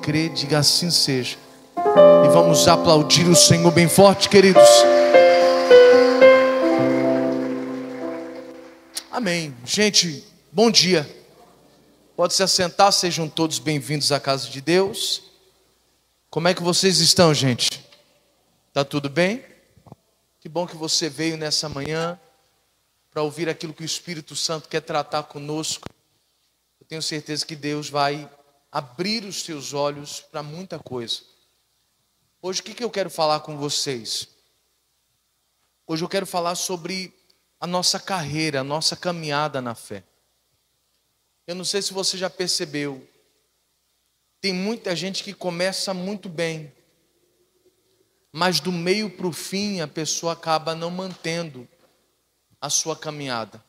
crê, diga assim seja. E vamos aplaudir o Senhor bem forte, queridos. Amém. Gente, bom dia. Pode se assentar, sejam todos bem-vindos à casa de Deus. Como é que vocês estão, gente? Tá tudo bem? Que bom que você veio nessa manhã para ouvir aquilo que o Espírito Santo quer tratar conosco. Eu tenho certeza que Deus vai abrir os seus olhos para muita coisa. Hoje o que eu quero falar com vocês? Hoje eu quero falar sobre a nossa carreira, a nossa caminhada na fé. Eu não sei se você já percebeu, tem muita gente que começa muito bem, mas do meio para o fim a pessoa acaba não mantendo a sua caminhada,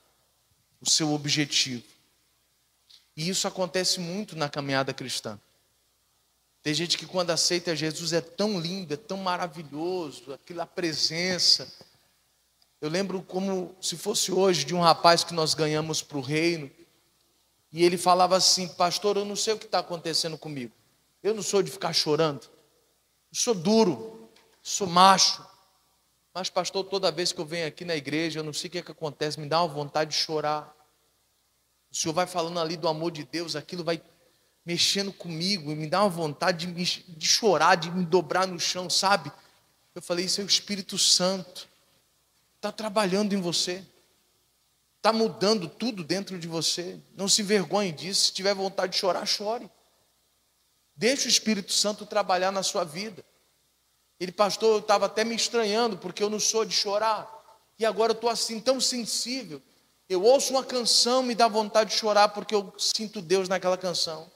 o seu objetivo. E isso acontece muito na caminhada cristã. Tem gente que quando aceita Jesus é tão lindo, é tão maravilhoso, aquela presença. Eu lembro como se fosse hoje de um rapaz que nós ganhamos para o reino. E ele falava assim: pastor, eu não sei o que está acontecendo comigo. Eu não sou de ficar chorando. Eu sou duro, sou macho. Mas pastor, toda vez que eu venho aqui na igreja, eu não sei o que acontece, me dá uma vontade de chorar. O senhor vai falando ali do amor de Deus, aquilo vai mexendo comigo, e me dá uma vontade de chorar, de me dobrar no chão, sabe? Eu falei, isso é o Espírito Santo. Está trabalhando em você. Está mudando tudo dentro de você. Não se envergonhe disso. Se tiver vontade de chorar, chore. Deixe o Espírito Santo trabalhar na sua vida. Ele, pastor, eu estava até me estranhando, porque eu não sou de chorar. E agora eu estou assim, tão sensível. Eu ouço uma canção, me dá vontade de chorar, porque eu sinto Deus naquela canção.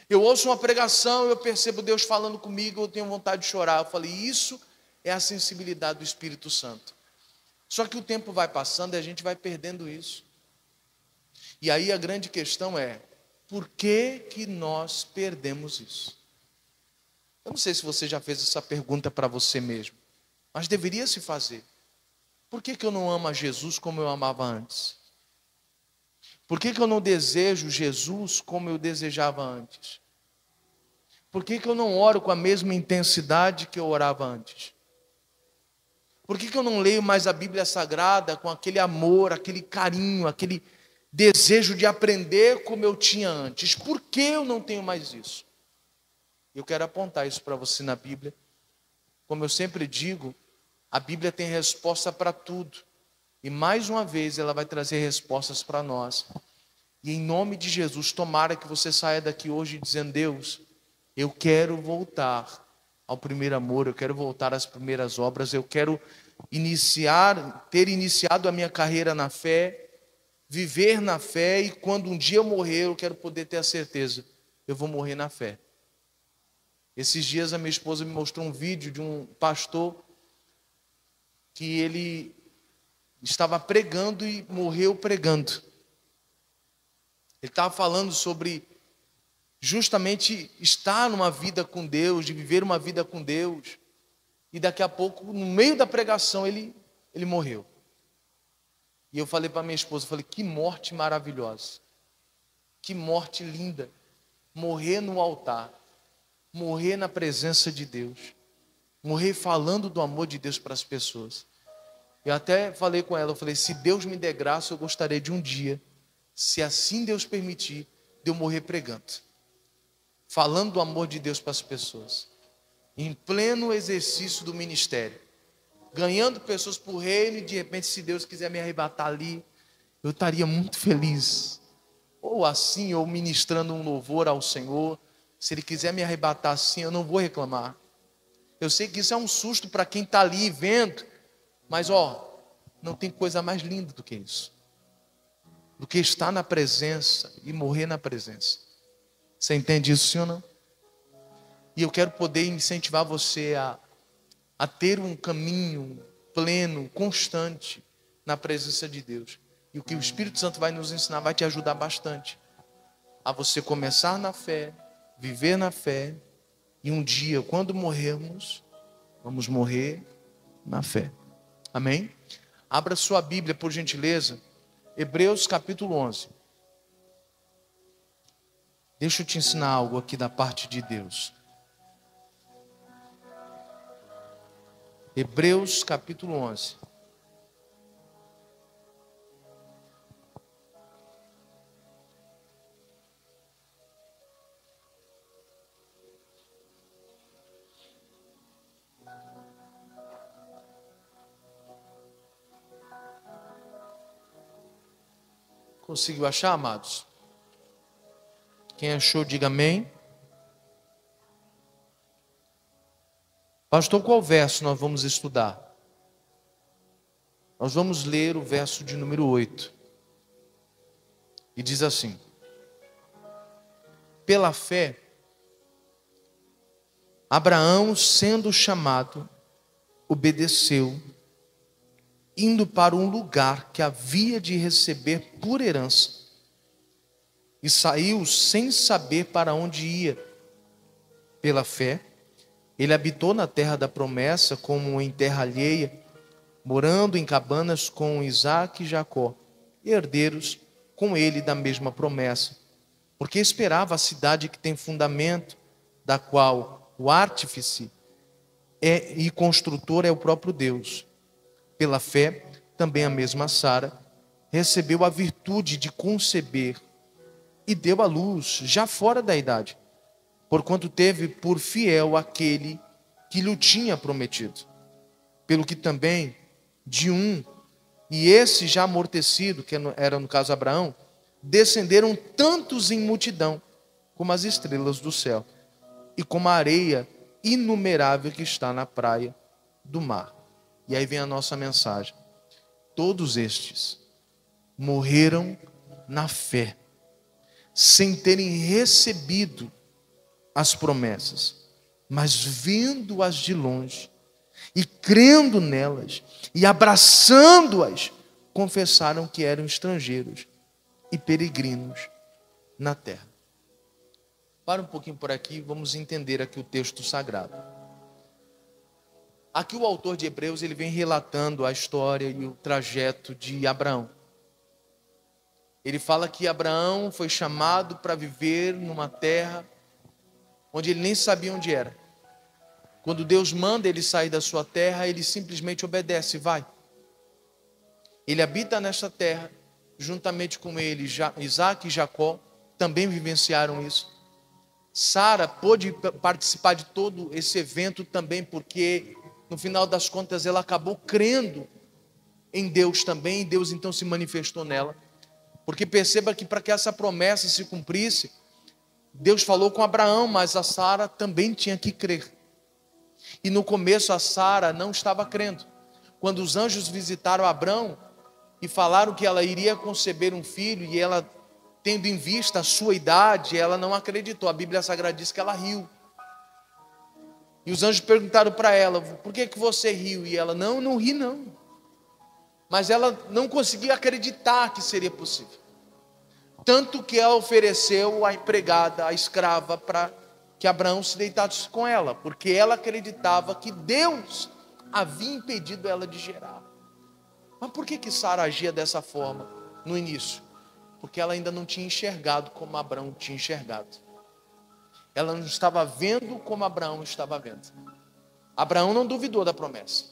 Eu ouço uma pregação, eu percebo Deus falando comigo, eu tenho vontade de chorar. Eu falei, isso é a sensibilidade do Espírito Santo. Só que o tempo vai passando e a gente vai perdendo isso. E aí a grande questão é, por que que nós perdemos isso? Eu não sei se você já fez essa pergunta para você mesmo, mas deveria se fazer. Por que que eu não amo a Jesus como eu amava antes? Por que que eu não desejo Jesus como eu desejava antes? Por que que eu não oro com a mesma intensidade que eu orava antes? Por que que eu não leio mais a Bíblia Sagrada com aquele amor, aquele carinho, aquele desejo de aprender como eu tinha antes? Por que eu não tenho mais isso? Eu quero apontar isso para você na Bíblia. Como eu sempre digo, a Bíblia tem resposta para tudo. E mais uma vez ela vai trazer respostas para nós. E em nome de Jesus, tomara que você saia daqui hoje dizendo, Deus, eu quero voltar ao primeiro amor, eu quero voltar às primeiras obras, eu quero ter iniciado a minha carreira na fé, viver na fé, e quando um dia eu morrer, eu quero poder ter a certeza, eu vou morrer na fé. Esses dias a minha esposa me mostrou um vídeo de um pastor que ele estava pregando e morreu pregando. Ele estava falando sobre justamente estar numa vida com Deus, de viver uma vida com Deus. E daqui a pouco, no meio da pregação, ele morreu. E eu falei para minha esposa, que morte maravilhosa. Que morte linda. Morrer no altar. Morrer na presença de Deus. Morrer falando do amor de Deus para as pessoas. Eu até falei com ela, se Deus me der graça, eu gostaria de um dia, se assim Deus permitir, de eu morrer pregando. Falando do amor de Deus para as pessoas. Em pleno exercício do ministério. Ganhando pessoas para o reino, e de repente, se Deus quiser me arrebatar ali, eu estaria muito feliz. Ou assim, ou ministrando um louvor ao Senhor. Se Ele quiser me arrebatar assim, eu não vou reclamar. Eu sei que isso é um susto para quem está ali vendo. Mas não tem coisa mais linda do que isso. Do que estar na presença e morrer na presença. Você entende isso, sim ou não? E eu quero poder incentivar você a ter um caminho pleno, constante, na presença de Deus. E o que o Espírito Santo vai nos ensinar vai te ajudar bastante. A você começar na fé, viver na fé, e um dia, quando morrermos, vamos morrer na fé. Amém? Abra sua Bíblia, por gentileza. Hebreus capítulo 11. Deixa eu te ensinar algo aqui da parte de Deus. Hebreus capítulo 11. Conseguiu achar, amados? Quem achou, diga amém. Pastor, qual verso nós vamos estudar? Nós vamos ler o verso de número 8. E diz assim: pela fé, Abraão, sendo chamado, obedeceu, indo para um lugar que havia de receber por herança, e saiu sem saber para onde ia. Pela fé, ele habitou na terra da promessa, como em terra alheia, morando em cabanas com Isaque e Jacó, herdeiros com ele da mesma promessa, porque esperava a cidade que tem fundamento, da qual o artífice e construtor é o próprio Deus. Pela fé, também a mesma Sara recebeu a virtude de conceber e deu à luz, já fora da idade, porquanto teve por fiel aquele que lhe tinha prometido. Pelo que também de um, e esse já amortecido, que era no caso Abraão, descenderam tantos em multidão, como as estrelas do céu, e como a areia inumerável que está na praia do mar. E aí vem a nossa mensagem. Todos estes morreram na fé, sem terem recebido as promessas, mas vendo-as de longe, e crendo nelas, e abraçando-as, confessaram que eram estrangeiros e peregrinos na terra. Para um pouquinho por aqui, vamos entender aqui o texto sagrado. Aqui o autor de Hebreus, ele vem relatando a história e o trajeto de Abraão. Ele fala que Abraão foi chamado para viver numa terra onde ele nem sabia onde era. Quando Deus manda ele sair da sua terra, ele simplesmente obedece, vai. Ele habita nessa terra, juntamente com ele, Isaque e Jacó também vivenciaram isso. Sara pôde participar de todo esse evento também, porque no final das contas ela acabou crendo em Deus também, e Deus então se manifestou nela. Porque perceba que para que essa promessa se cumprisse, Deus falou com Abraão, mas a Sara também tinha que crer. E no começo a Sara não estava crendo. Quando os anjos visitaram Abraão e falaram que ela iria conceber um filho, e ela, tendo em vista a sua idade, ela não acreditou. A Bíblia Sagrada diz que ela riu. E os anjos perguntaram para ela: por que você riu? E ela: não ri não. Mas ela não conseguia acreditar que seria possível. Tanto que ela ofereceu a empregada, a escrava, para que Abraão se deitasse com ela, porque ela acreditava que Deus havia impedido ela de gerar. Mas por que Sara agia dessa forma no início? Porque ela ainda não tinha enxergado como Abraão tinha enxergado. Ela não estava vendo como Abraão estava vendo. Abraão não duvidou da promessa.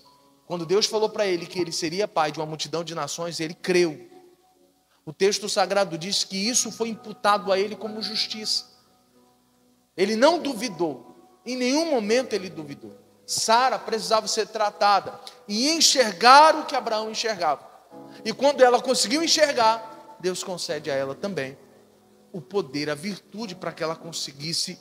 Quando Deus falou para ele que ele seria pai de uma multidão de nações, ele creu. O texto sagrado diz que isso foi imputado a ele como justiça. Ele não duvidou. Em nenhum momento ele duvidou. Sara precisava ser tratada e enxergar o que Abraão enxergava. E quando ela conseguiu enxergar, Deus concede a ela também o poder, a virtude, para que ela conseguisse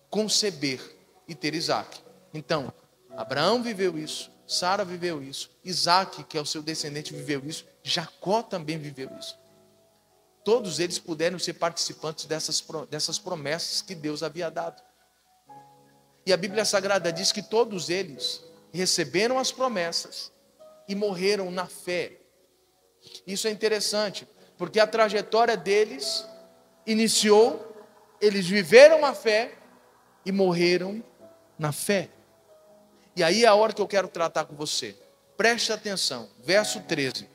conceber e ter Isaque. Então, Abraão viveu isso, Sara viveu isso, Isaque, que é o seu descendente, viveu isso, Jacó também viveu isso. Todos eles puderam ser participantes dessas promessas que Deus havia dado. E a Bíblia Sagrada diz que todos eles receberam as promessas e morreram na fé. Isso é interessante, porque a trajetória deles iniciou, eles viveram a fé e morreram na fé. E aí é a hora que eu quero tratar com você. Preste atenção, verso 13.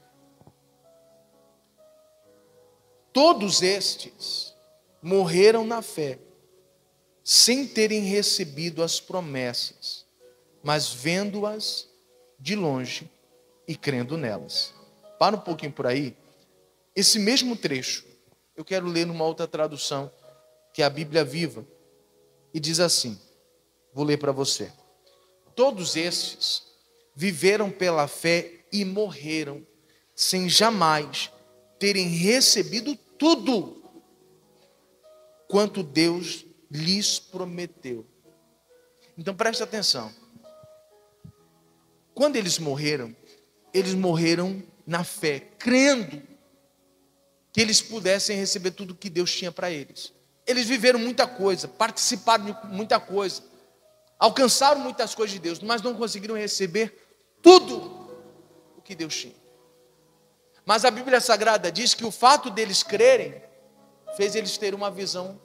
Todos estes morreram na fé, sem terem recebido as promessas, mas vendo-as de longe e crendo nelas. Para um pouquinho por aí. Esse mesmo trecho, eu quero ler numa outra tradução, que é a Bíblia Viva, e diz assim, vou ler para você. Todos esses viveram pela fé e morreram, sem jamais terem recebido tudo quanto Deus lhes prometeu. Então preste atenção. Quando eles morreram na fé, crendo que eles pudessem receber tudo que Deus tinha para eles. Eles viveram muita coisa, participaram de muita coisa, alcançaram muitas coisas de Deus, mas não conseguiram receber tudo o que Deus tinha. Mas a Bíblia Sagrada diz que o fato deles crerem fez eles terem uma visão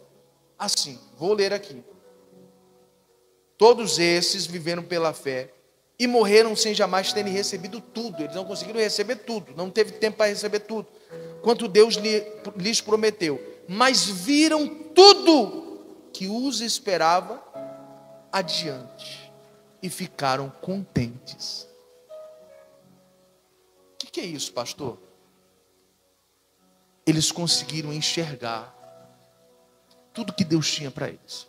assim. Vou ler aqui. Todos esses viveram pela fé e morreram sem jamais terem recebido tudo. Eles não conseguiram receber tudo, não teve tempo para receber tudo, quanto Deus lhes prometeu. Mas viram tudo que os esperava adiante e ficaram contentes. O que é isso, pastor? Eles conseguiram enxergar tudo que Deus tinha para eles.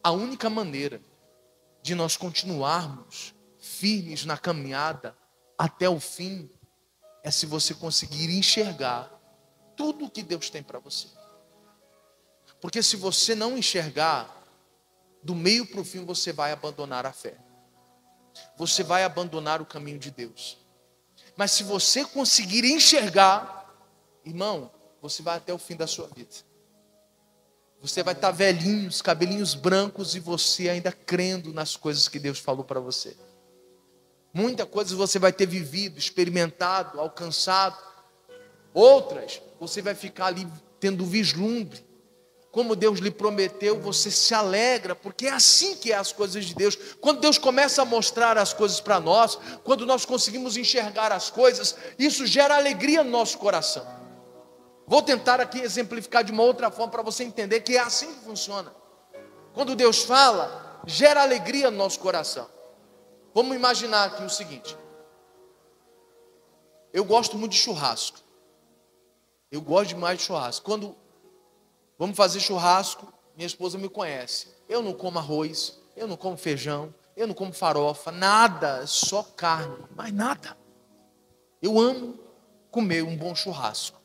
A única maneira de nós continuarmos firmes na caminhada até o fim é se você conseguir enxergar tudo o que Deus tem para você. Porque se você não enxergar, do meio para o fim você vai abandonar a fé. Você vai abandonar o caminho de Deus. Mas se você conseguir enxergar, irmão, você vai até o fim da sua vida. Você vai estar velhinho, os cabelinhos brancos e você ainda crendo nas coisas que Deus falou para você. Muitas coisas você vai ter vivido, experimentado, alcançado. Outras, você vai ficar ali tendo vislumbre. Como Deus lhe prometeu, você se alegra, porque é assim que é as coisas de Deus. Quando Deus começa a mostrar as coisas para nós, quando nós conseguimos enxergar as coisas, isso gera alegria no nosso coração. Vou tentar aqui exemplificar de uma outra forma para você entender que é assim que funciona. Quando Deus fala, gera alegria no nosso coração. Vamos imaginar aqui o seguinte. Eu gosto muito de churrasco. Eu gosto demais de churrasco. Quando vamos fazer churrasco, minha esposa me conhece. Eu não como arroz, eu não como feijão, eu não como farofa, nada, só carne, mais nada. Eu amo comer um bom churrasco.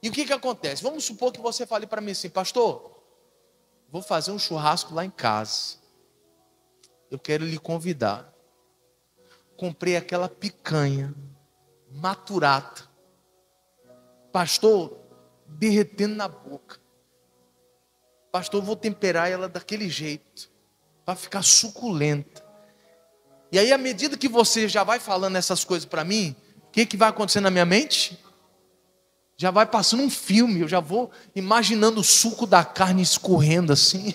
E o que acontece? Vamos supor que você fale para mim assim, pastor, vou fazer um churrasco lá em casa. Eu quero lhe convidar. Comprei aquela picanha maturada. Pastor, derretendo na boca. Pastor, eu vou temperar ela daquele jeito, para ficar suculenta. E aí, à medida que você já vai falando essas coisas para mim, o que vai acontecer na minha mente? Já vai passando um filme, eu já vou imaginando o suco da carne escorrendo assim.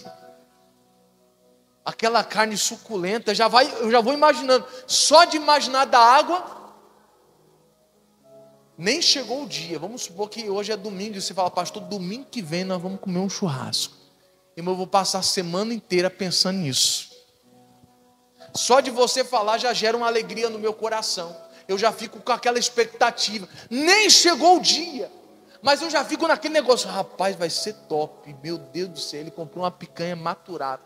Aquela carne suculenta, eu já vou imaginando. Só de imaginar da água, nem chegou o dia. Vamos supor que hoje é domingo e você fala, pastor, domingo que vem nós vamos comer um churrasco. Irmão, eu vou passar a semana inteira pensando nisso. Só de você falar já gera uma alegria no meu coração. Eu já fico com aquela expectativa. Nem chegou o dia, mas eu já fico naquele negócio. Rapaz, vai ser top. Meu Deus do céu, ele comprou uma picanha maturada,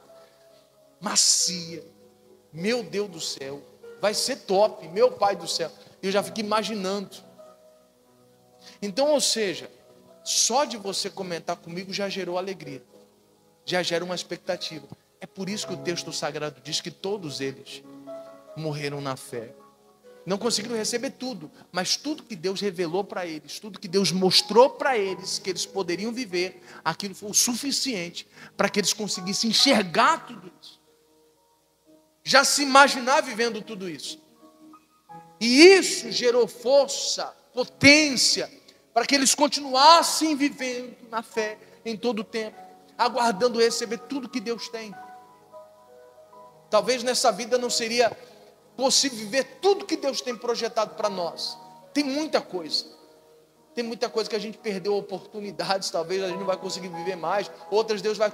macia. Meu Deus do céu, vai ser top. Meu Pai do céu. Eu já fico imaginando. Então, ou seja, só de você comentar comigo já gerou alegria. Já gera uma expectativa. É por isso que o texto sagrado diz que todos eles morreram na fé. Não conseguiram receber tudo, mas tudo que Deus revelou para eles, tudo que Deus mostrou para eles que eles poderiam viver, aquilo foi o suficiente para que eles conseguissem enxergar tudo isso. Já se imaginar vivendo tudo isso. E isso gerou força, potência, para que eles continuassem vivendo na fé em todo o tempo, aguardando receber tudo que Deus tem. Talvez nessa vida não seria possível viver tudo que Deus tem projetado para nós. Tem muita coisa. Tem muita coisa que a gente perdeu oportunidades, talvez a gente não vai conseguir viver mais. Outras Deus vai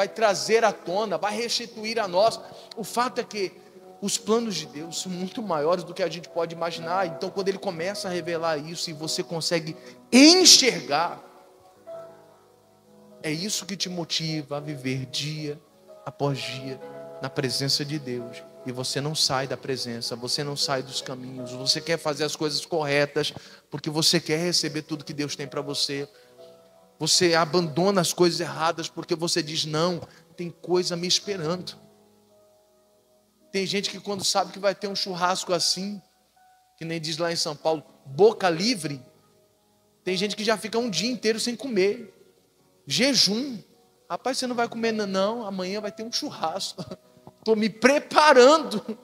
trazer à tona, vai restituir a nós. O fato é que Os planos de Deus são muito maiores do que a gente pode imaginar. Então, quando Ele começa a revelar isso e você consegue enxergar, é isso que te motiva a viver dia após dia na presença de Deus. E você não sai da presença, você não sai dos caminhos, você quer fazer as coisas corretas, porque você quer receber tudo que Deus tem para você. Você abandona as coisas erradas, porque você diz, não, tem coisa me esperando. Tem gente que quando sabe que vai ter um churrasco assim, que nem diz lá em São Paulo, boca livre, tem gente que já fica um dia inteiro sem comer. Jejum. Rapaz, você não vai comer não, amanhã vai ter um churrasco. Estou me preparando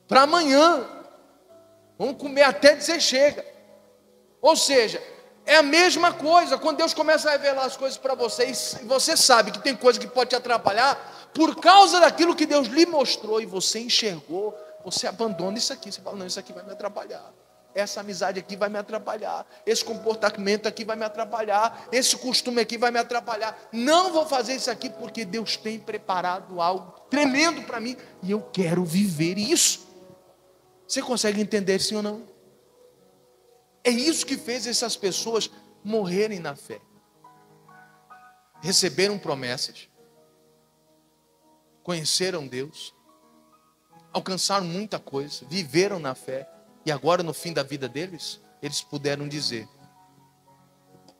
para amanhã. Vamos comer até dizer chega. Ou seja, é a mesma coisa. Quando Deus começa a revelar as coisas para vocês, e você sabe que tem coisa que pode te atrapalhar, por causa daquilo que Deus lhe mostrou e você enxergou, você abandona isso aqui. Você fala, não, isso aqui vai me atrapalhar. Essa amizade aqui vai me atrapalhar. Esse comportamento aqui vai me atrapalhar. Esse costume aqui vai me atrapalhar. Não vou fazer isso aqui porque Deus tem preparado algo tremendo para mim e eu quero viver isso. Você consegue entender sim ou não? É isso que fez essas pessoas morrerem na fé. Receberam promessas, conheceram Deus, alcançaram muita coisa, viveram na fé. E agora, no fim da vida deles, eles puderam dizer,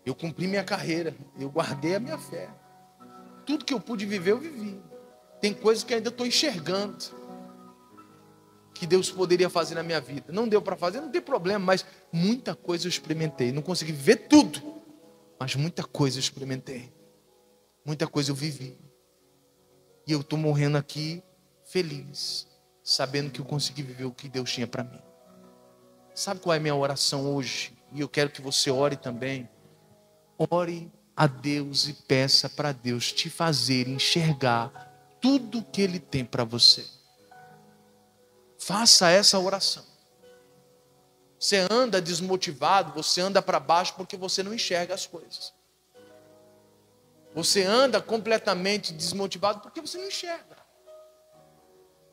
eu cumpri minha carreira, eu guardei a minha fé. Tudo que eu pude viver, eu vivi. Tem coisas que ainda estou enxergando, que Deus poderia fazer na minha vida. Não deu para fazer, não tem problema, mas muita coisa eu experimentei. Não consegui viver tudo, mas muita coisa eu experimentei. Muita coisa eu vivi. E eu estou morrendo aqui feliz, sabendo que eu consegui viver o que Deus tinha para mim. Sabe qual é a minha oração hoje? E eu quero que você ore também. Ore a Deus e peça para Deus te fazer enxergar tudo que Ele tem para você. Faça essa oração. Você anda desmotivado, você anda para baixo porque você não enxerga as coisas. Você anda completamente desmotivado porque você não enxerga.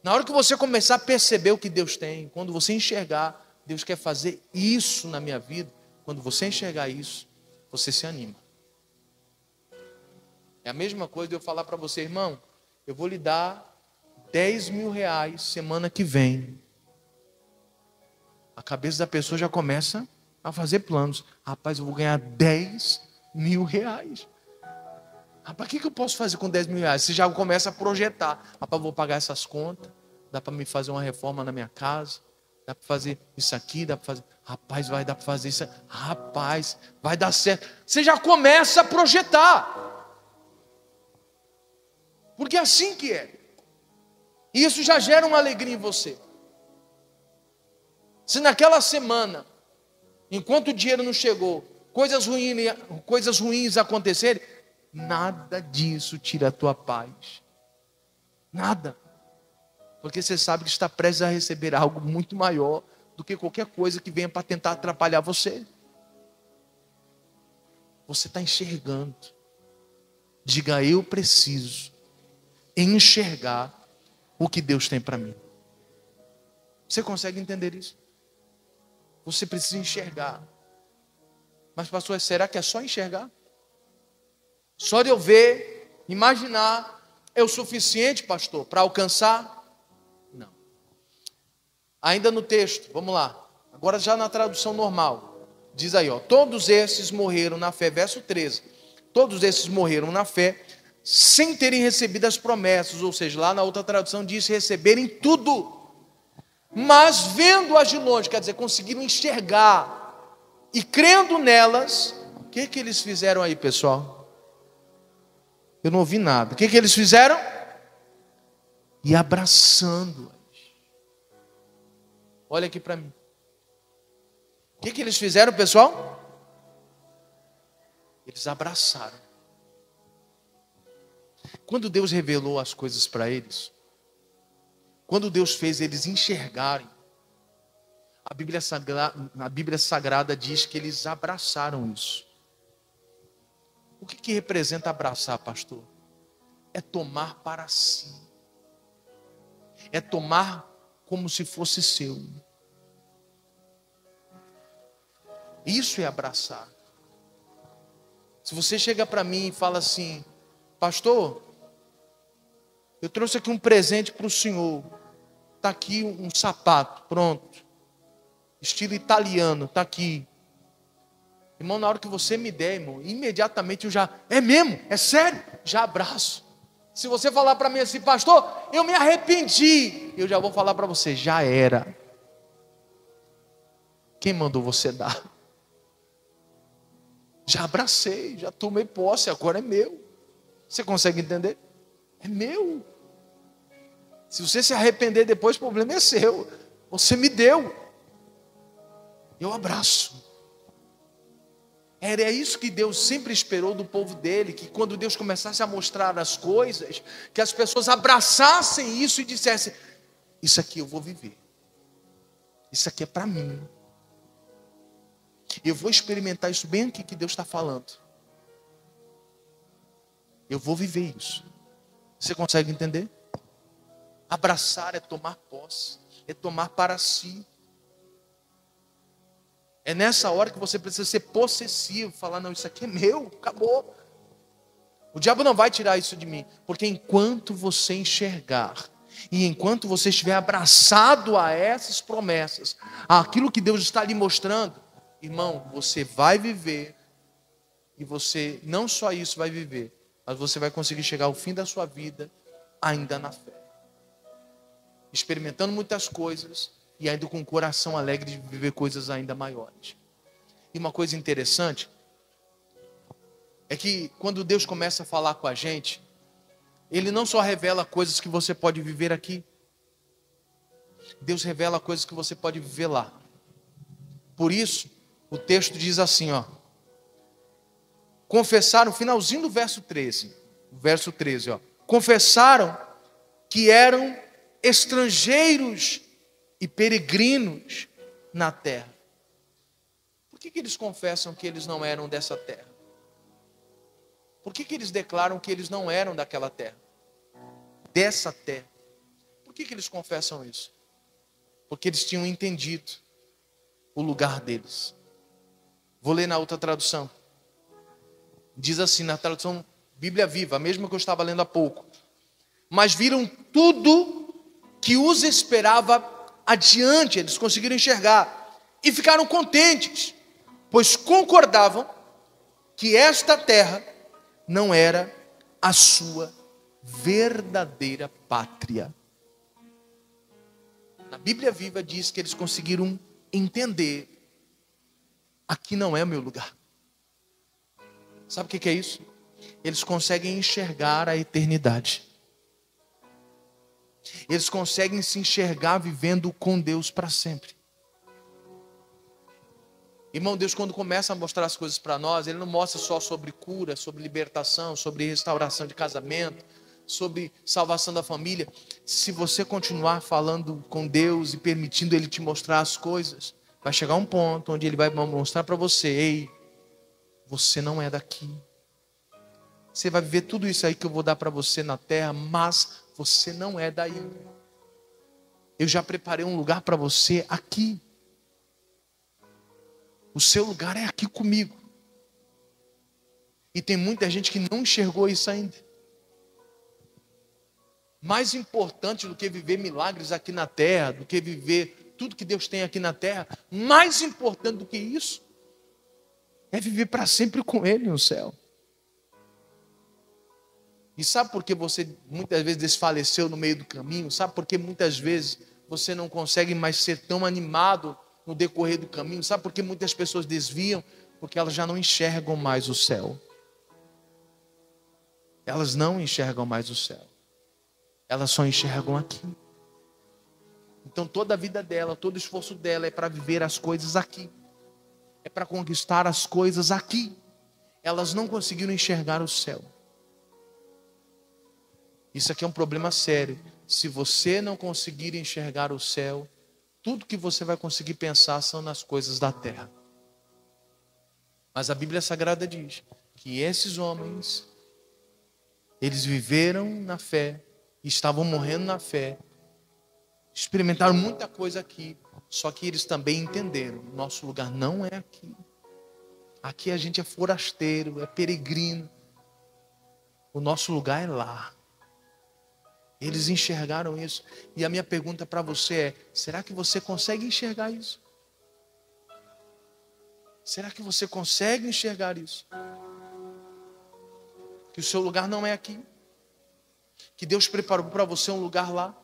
Na hora que você começar a perceber o que Deus tem, quando você enxergar, Deus quer fazer isso na minha vida. Quando você enxergar isso, você se anima. É a mesma coisa de eu falar para você, irmão, eu vou lhe dar 10 mil reais semana que vem. A cabeça da pessoa já começa a fazer planos. Rapaz, eu vou ganhar 10 mil reais. Rapaz, o que eu posso fazer com 10 mil reais? Você já começa a projetar. Rapaz, eu vou pagar essas contas. Dá para me fazer uma reforma na minha casa. Dá para fazer isso aqui, dá para fazer. Rapaz, vai dar para fazer isso. Rapaz, vai dar certo. Você já começa a projetar. Porque é assim que é. E isso já gera uma alegria em você. Se naquela semana, enquanto o dinheiro não chegou, coisas ruins acontecerem, nada disso tira a tua paz. Nada. Porque você sabe que está prestes a receber algo muito maior do que qualquer coisa que venha para tentar atrapalhar você. Você está enxergando. Diga, eu preciso enxergar o que Deus tem para mim. Você consegue entender isso? Você precisa enxergar. Mas pastor, será que é só enxergar? Só de eu ver, imaginar, é o suficiente, pastor, para alcançar? Não. Ainda no texto, vamos lá. Agora já na tradução normal. Diz aí, ó, todos esses morreram na fé, verso 13. Todos esses morreram na fé, sem terem recebido as promessas, ou seja, lá na outra tradução diz receberem tudo. Mas vendo-as de longe, quer dizer, conseguiram enxergar e crendo nelas, o que eles fizeram aí, pessoal? Eu não ouvi nada. O que eles fizeram? E abraçando-as. Olha aqui para mim. O que eles fizeram, pessoal? Eles abraçaram. Quando Deus revelou as coisas para eles, quando Deus fez eles enxergarem, a Bíblia Sagrada diz que eles abraçaram isso. O que representa abraçar, pastor? É tomar para si. É tomar como se fosse seu. Isso é abraçar. Se você chega para mim e fala assim: pastor, eu trouxe aqui um presente para o senhor. Está aqui um sapato, pronto. Estilo italiano, está aqui. Irmão, na hora que você me der, irmão, imediatamente eu já... É mesmo? É sério? Já abraço. Se você falar para mim assim: pastor, eu me arrependi, eu já vou falar para você: já era. Quem mandou você dar? Já abracei, já tomei posse, agora é meu. Você consegue entender? É meu. Se você se arrepender depois, o problema é seu. Você me deu. Eu abraço. Era isso que Deus sempre esperou do povo dele, que quando Deus começasse a mostrar as coisas, que as pessoas abraçassem isso e dissessem: isso aqui eu vou viver. Isso aqui é para mim. Eu vou experimentar isso bem aqui que Deus está falando. Eu vou viver isso. Você consegue entender? Abraçar é tomar posse, é tomar para si. É nessa hora que você precisa ser possessivo, falar: não, isso aqui é meu, acabou. O diabo não vai tirar isso de mim, porque enquanto você enxergar, e enquanto você estiver abraçado a essas promessas, aquilo que Deus está lhe mostrando, irmão, você vai viver, e você não só isso vai viver, mas você vai conseguir chegar ao fim da sua vida ainda na fé, experimentando muitas coisas e ainda com o coração alegre de viver coisas ainda maiores. E uma coisa interessante é que quando Deus começa a falar com a gente, Ele não só revela coisas que você pode viver aqui, Deus revela coisas que você pode viver lá. Por isso, o texto diz assim, ó: confessaram, finalzinho do verso 13, ó: confessaram que eram estrangeiros e peregrinos na terra. Por que eles confessam que eles não eram dessa terra? Por que eles declaram que eles não eram daquela terra? Dessa terra. Por que eles confessam isso? Porque eles tinham entendido o lugar deles. Vou ler na outra tradução. Diz assim, na tradução Bíblia Viva, a mesma que eu estava lendo há pouco: mas viram tudo que os esperava adiante, eles conseguiram enxergar, e ficaram contentes, pois concordavam que esta terra não era a sua verdadeira pátria. Na Bíblia Viva diz que eles conseguiram entender: aqui não é o meu lugar. Sabe o que é isso? Eles conseguem enxergar a eternidade. Eles conseguem se enxergar vivendo com Deus para sempre. Irmão, Deus, quando começa a mostrar as coisas para nós, Ele não mostra só sobre cura, sobre libertação, sobre restauração de casamento, sobre salvação da família. Se você continuar falando com Deus e permitindo Ele te mostrar as coisas, vai chegar um ponto onde Ele vai mostrar para você: ei, você não é daqui. Você vai viver tudo isso aí que eu vou dar para você na terra, mas você não é daí. Eu já preparei um lugar para você aqui. O seu lugar é aqui comigo. E tem muita gente que não enxergou isso ainda. Mais importante do que viver milagres aqui na terra, do que viver tudo que Deus tem aqui na terra, mais importante do que isso, é viver para sempre com Ele no céu. E sabe por que você muitas vezes desfaleceu no meio do caminho? Sabe por que muitas vezes você não consegue mais ser tão animado no decorrer do caminho? Sabe por que muitas pessoas desviam? Porque elas já não enxergam mais o céu. Elas não enxergam mais o céu. Elas só enxergam aqui. Então toda a vida dela, todo o esforço dela é para viver as coisas aqui. É para conquistar as coisas aqui. Elas não conseguiram enxergar o céu. Isso aqui é um problema sério. Se você não conseguir enxergar o céu, tudo que você vai conseguir pensar são nas coisas da terra. Mas a Bíblia Sagrada diz que esses homens, eles viveram na fé, estavam morrendo na fé, experimentaram muita coisa aqui, só que eles também entenderam, nosso lugar não é aqui. Aqui a gente é forasteiro, é peregrino. O nosso lugar é lá. Eles enxergaram isso. E a minha pergunta para você é: será que você consegue enxergar isso? Será que você consegue enxergar isso? Que o seu lugar não é aqui. Que Deus preparou para você um lugar lá.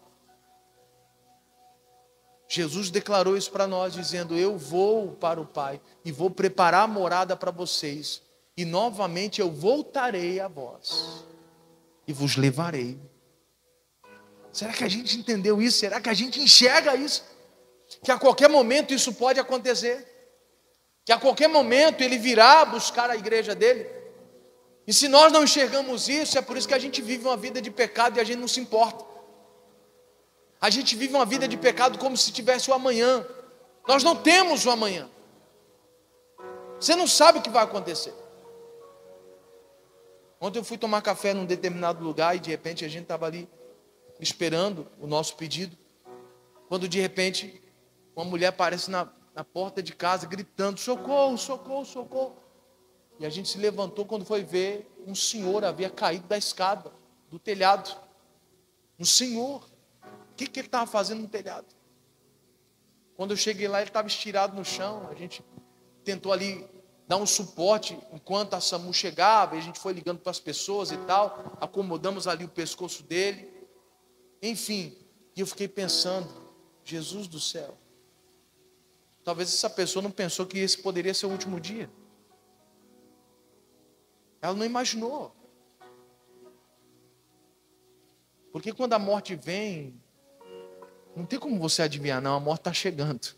Jesus declarou isso para nós, dizendo: eu vou para o Pai e vou preparar a morada para vocês. E novamente eu voltarei a vós e vos levarei. Será que a gente entendeu isso? Será que a gente enxerga isso? Que a qualquer momento isso pode acontecer. Que a qualquer momento Ele virá buscar a igreja dele. E se nós não enxergamos isso, é por isso que a gente vive uma vida de pecado e a gente não se importa. A gente vive uma vida de pecado como se tivesse o amanhã. Nós não temos o amanhã. Você não sabe o que vai acontecer. Ontem eu fui tomar café num determinado lugar e de repente a gente estava ali esperando o nosso pedido. Quando de repente uma mulher aparece na porta de casa gritando: socorro, socorro, socorro. E a gente se levantou, quando foi ver, um senhor havia caído da escada, do telhado. Um senhor. O que ele estava fazendo no telhado? Quando eu cheguei lá, ele estava estirado no chão. A gente tentou ali dar um suporte enquanto a SAMU chegava. E a gente foi ligando para as pessoas e tal. Acomodamos ali o pescoço dele. Enfim, e eu fiquei pensando: Jesus do céu. Talvez essa pessoa não pensou que esse poderia ser o último dia. Ela não imaginou. Porque quando a morte vem, não tem como você adivinhar, não. A morte está chegando.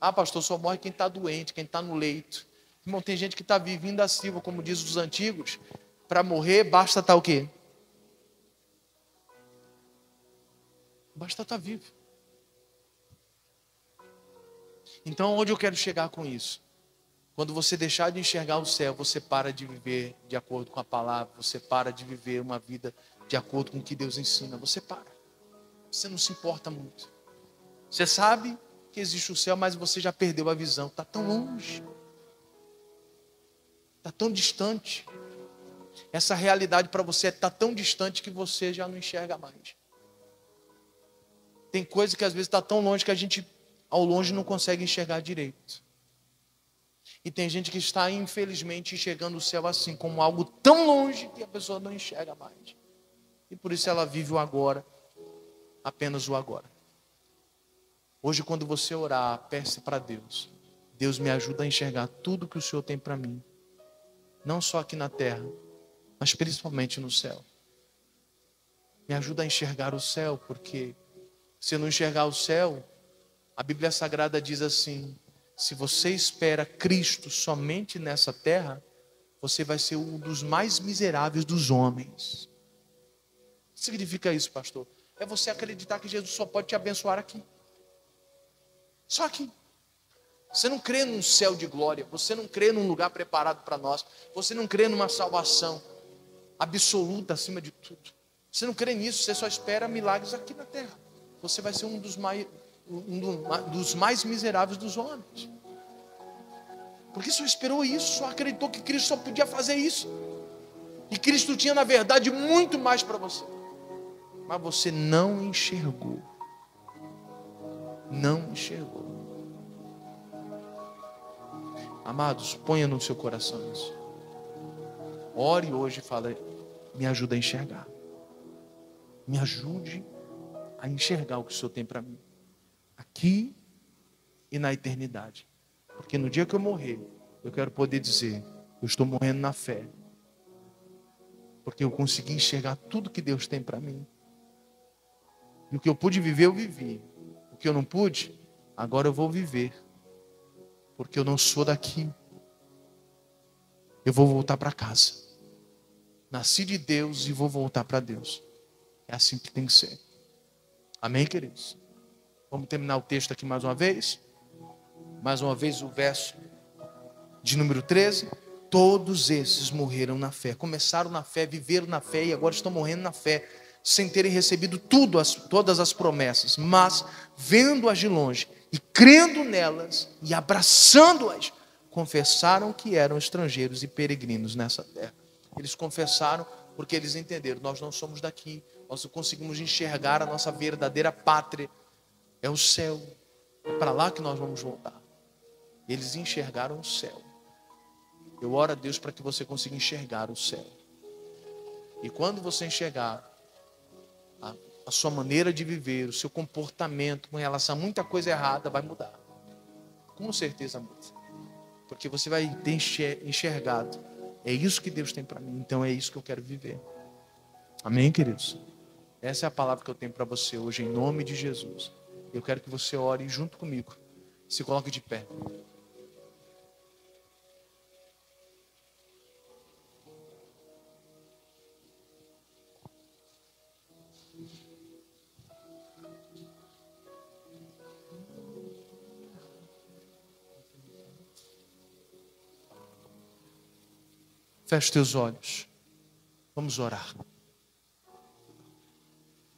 Ah, pastor, só morre quem está doente, quem está no leito. Irmão, tem gente que está vivendo a silva, como diz os antigos. Para morrer, basta estar o quê? Basta estar vivo. Então, onde eu quero chegar com isso? Quando você deixar de enxergar o céu, você para de viver de acordo com a palavra. Você para de viver uma vida de acordo com o que Deus ensina. Você para. Você não se importa muito. Você sabe que existe o céu, mas você já perdeu a visão. Está tão longe. Está tão distante. Essa realidade para você está tão distante que você já não enxerga mais. Tem coisa que às vezes está tão longe que a gente, ao longe, não consegue enxergar direito. E tem gente que está, infelizmente, enxergando o céu assim, como algo tão longe que a pessoa não enxerga mais. E por isso ela vive o agora, apenas o agora. Hoje, quando você orar, peça para Deus: Deus, me ajuda a enxergar tudo que o Senhor tem para mim. Não só aqui na terra, mas principalmente no céu. Me ajuda a enxergar o céu, porque se eu não enxergar o céu, a Bíblia Sagrada diz assim: se você espera Cristo somente nessa terra, você vai ser um dos mais miseráveis dos homens. O que significa isso, pastor? É você acreditar que Jesus só pode te abençoar aqui. Só aqui. Você não crê num céu de glória. Você não crê num lugar preparado para nós. Você não crê numa salvação absoluta acima de tudo. Você não crê nisso. Você só espera milagres aqui na terra. Você vai ser um dos mais miseráveis dos homens. Porque só esperou isso, só acreditou que Cristo só podia fazer isso. E Cristo tinha, na verdade, muito mais para você. Mas você não enxergou. Não enxergou. Amados, ponha no seu coração isso. Ore hoje e fale: me ajuda a enxergar. Me ajude a enxergar o que o Senhor tem para mim. Aqui e na eternidade. Porque no dia que eu morrer, eu quero poder dizer: eu estou morrendo na fé. Porque eu consegui enxergar tudo que Deus tem para mim. E o que eu pude viver, eu vivi. O que eu não pude, agora eu vou viver. Porque eu não sou daqui. Eu vou voltar para casa. Nasci de Deus e vou voltar para Deus. É assim que tem que ser. Amém, queridos? Vamos terminar o texto aqui mais uma vez. Mais uma vez o verso de número 13. Todos esses morreram na fé. Começaram na fé, viveram na fé e agora estão morrendo na fé. sem terem recebido todas as promessas, mas vendo-as de longe e crendo nelas e abraçando-as, confessaram que eram estrangeiros e peregrinos nessa terra. Eles confessaram porque eles entenderam: nós não somos daqui, nós não conseguimos enxergar a nossa verdadeira pátria, é o céu, é para lá que nós vamos voltar. Eles enxergaram o céu. Eu oro a Deus para que você consiga enxergar o céu. E quando você enxergar a sua maneira de viver, o seu comportamento com relação a muita coisa errada vai mudar. Com certeza muda. Porque você vai ter enxergado: é isso que Deus tem para mim, então é isso que eu quero viver. Amém, queridos? Essa é a palavra que eu tenho para você hoje, em nome de Jesus. Eu quero que você ore junto comigo. Se coloque de pé. Feche teus olhos. Vamos orar.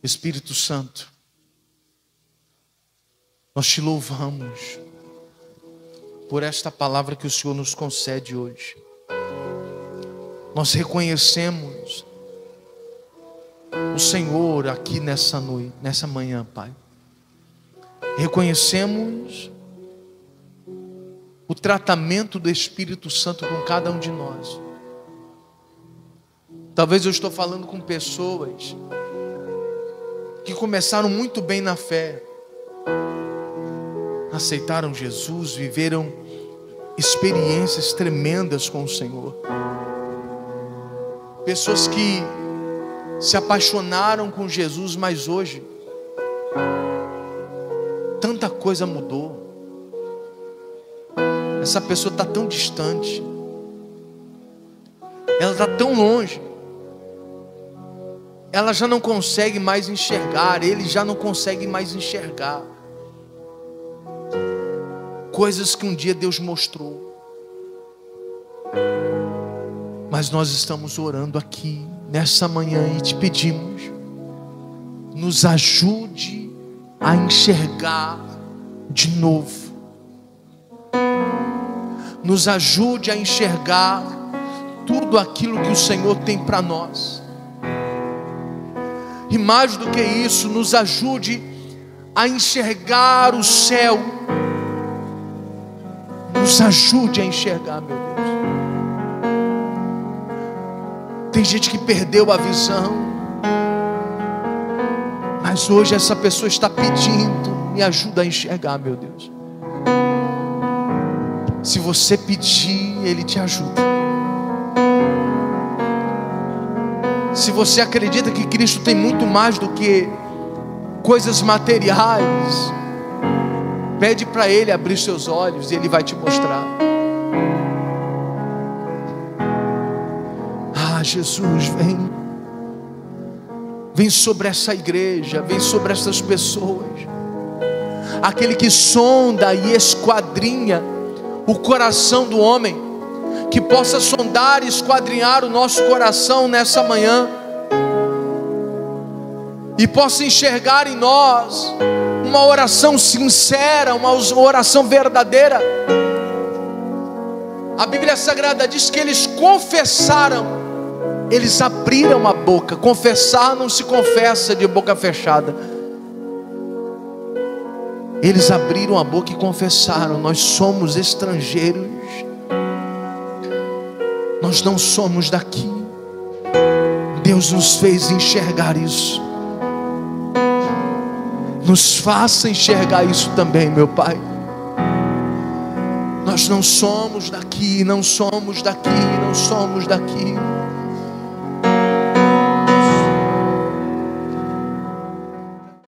Espírito Santo, nós te louvamos por esta palavra que o Senhor nos concede hoje. Nós reconhecemos o Senhor aqui nessa noite, nessa manhã, Pai. Reconhecemos o tratamento do Espírito Santo com cada um de nós. Talvez eu estou falando com pessoas que começaram muito bem na fé, aceitaram Jesus, viveram experiências tremendas com o Senhor. Pessoas que se apaixonaram com Jesus, mas hoje tanta coisa mudou. Essa pessoa está tão distante, ela está tão longe, ela já não consegue mais enxergar, ele já não consegue mais enxergar coisas que um dia Deus mostrou. Mas nós estamos orando aqui nessa manhã e te pedimos: nos ajude a enxergar de novo, nos ajude a enxergar tudo aquilo que o Senhor tem para nós. E mais do que isso, nos ajude a enxergar o céu. Nos ajude a enxergar, meu Deus. Tem gente que perdeu a visão, mas hoje essa pessoa está pedindo: me ajuda a enxergar, meu Deus. Se você pedir, Ele te ajuda. Se você acredita que Cristo tem muito mais do que coisas materiais, pede para Ele abrir seus olhos e Ele vai te mostrar. Ah, Jesus, vem sobre essa igreja, vem sobre essas pessoas. Aquele que sonda e esquadrinha o coração do homem, que possa sondar e esquadrinhar o nosso coração nessa manhã, e possa enxergar em nós uma oração sincera, uma oração verdadeira. A Bíblia Sagrada diz que eles confessaram, eles abriram a boca. Confessar não se confessa de boca fechada. Eles abriram a boca e confessaram: nós somos estrangeiros, nós não somos daqui. Deus nos fez enxergar isso. Nos faça enxergar isso também, meu Pai. Nós não somos daqui, não somos daqui, não somos daqui.